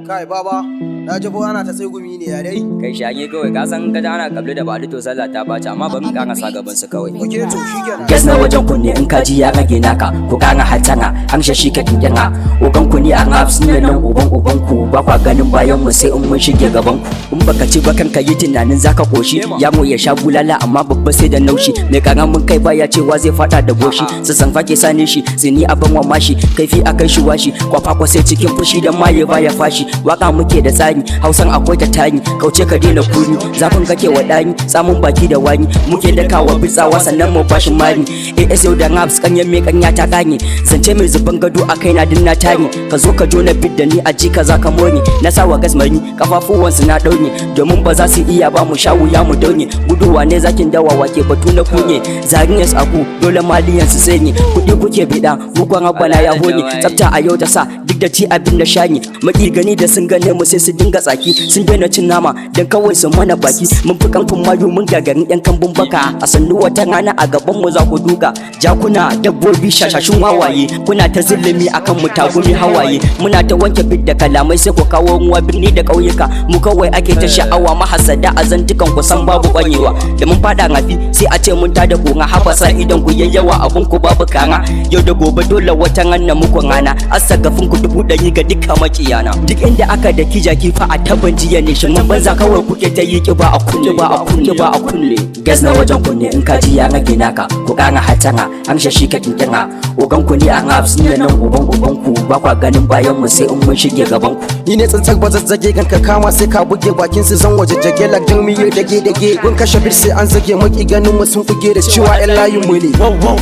Kai baba, na ji ana ta sai gumi ne ya dai. Kai shage kawai ka san ka ana kabli da bali to sallah ta bace amma ban ka sa gaban su kawai. Oke to shikenan. Gas na wajen kunne in ka ji ya rage naka ku kana hatana an shi ka kinkina uban ku ne an hafsin nan uban ku ba kwa ganin bayan mu sai in mun shige gaban ku in baka ci ba kanka yi tunanin zaka koshi ya mu ya sha bulala amma babba sai da naushi mai karan mun kai baya cewa zai fada da goshi sassan fake sane shi zini aban wa mashi kaifi akai shi washi kwafa sai cikin fushi dan maye baya fashi waka muke da tsani hausan akwai ta tani kauce ka daina kuni zafin kake wa dani samun baki da wani muke dakawa bitsawa sannan mu bashi mani ASO da raps kanyen me kanya ta ganye zance mai zuban gado a kaina din na tani ka zo ka jona bid da ni a ji ka zaka moni na sawa gasmani kafafuwan su na daune domin ba za su iya ba mu sha wuya mu daune guduwa ne zakin dawawa ke batu na kunye zarinyas aku dole maliyan su sai ni kudi kuke bida mukwan rabbana ya hone tsafta a yau ta sa duk da ci abin da shani maki gani da sun gane mu sai su dinga tsaki sun daina cin nama dan kawai su mana baki mun fi kamfin mayu mun gagarin yan kambun baka a sannu wata rana a gaban mu za ku duka jakuna dabbobi shashashun wawaye kuna ta zillimi akan mu tagumi hawaye muna ta wanke bid da kalamai sai ku kawo ruwa birni da kauyuka mu kawai ake ta sha'awa mahasada a zantukan ku san babu kwanyewa da mun fada rafi sai a ce mun tada kunga habasa idan ku yayyawa abun ku babu kara yau da gobe dole wata ranna muku rana asagafin ku 100 ga dukkan makiyana duk inda aka da kijaki fa a taban jiya ne shin mun banza kawai kuke ta yi kiba a kunne ba a kunne gas na wajen kunne in ka ji ya rage naka ku kana hatana an shi ka kinkina ogan ku ne an hafsin nan uban ku ba kwa ganin bayan mu sai in mun shige gaban ku Ni ne tsantsar bazazzage kan ka kama sai ka buge bakin su zan waje jage lagdan miyo dage gun kashe bir sai an zage maki ganin mu sun fuge da cewa ƴan layin mu ne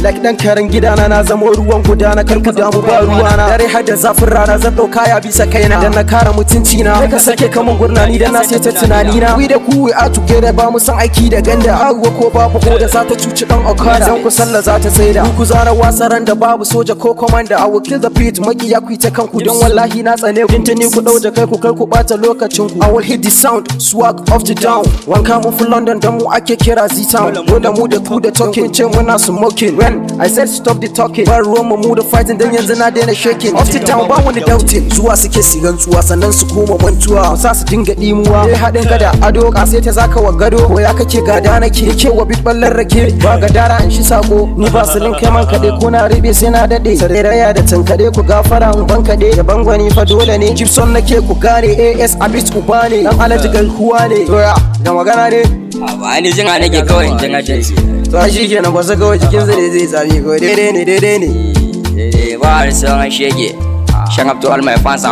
like dan karan gidana na zama ruwan gudana kar ku damu ba ruwana dare har da zafin rana zan dauka ya bisa kaina dan na kara mutunci na ka sake kaman gurnani dan na sai ta tunani na we da ku we are together ba mu san aiki da ganda aruwa ko babu ko da za ta cuci dan okada zan ku sallah za ta tsaida ku zara wasaran da babu soja ko commander I will kill the beat maki ya ku ta kanku don wallahi na tsane ku tuni ku dauje kai ku kar ku bata lokacin ku I will hit the sound swag of the down wanka mu full London dan mu ake kira Z-Town dole mu da ku da talking ce muna smoking when I said stop the talking ba ruwan mu da fighting dan yanzu na daina shaking of the down ba wani doubting zuwa suke sigan tsuwa sannan su koma mantuwa sa su dinga dimuwa sai hadin ka da ado ka sai ta zaka wa gado ko ya kake gada nake yake wa bit ballar rake ba ga dara in shi sako ni ba su lin kai man kade ko na ribe sai na dade sareraya da tankade ku gafara in ban kade da bangwani fa dole ne Gibson nake ku gane AS abit uba ne dan alaji garkuwa ne to ya da magana ne ba ni jin nake kawai in jin ake to shi kenan ba sa kawai cikin zai tsami ko daidai ne ba har sai an shege shan up to all my fans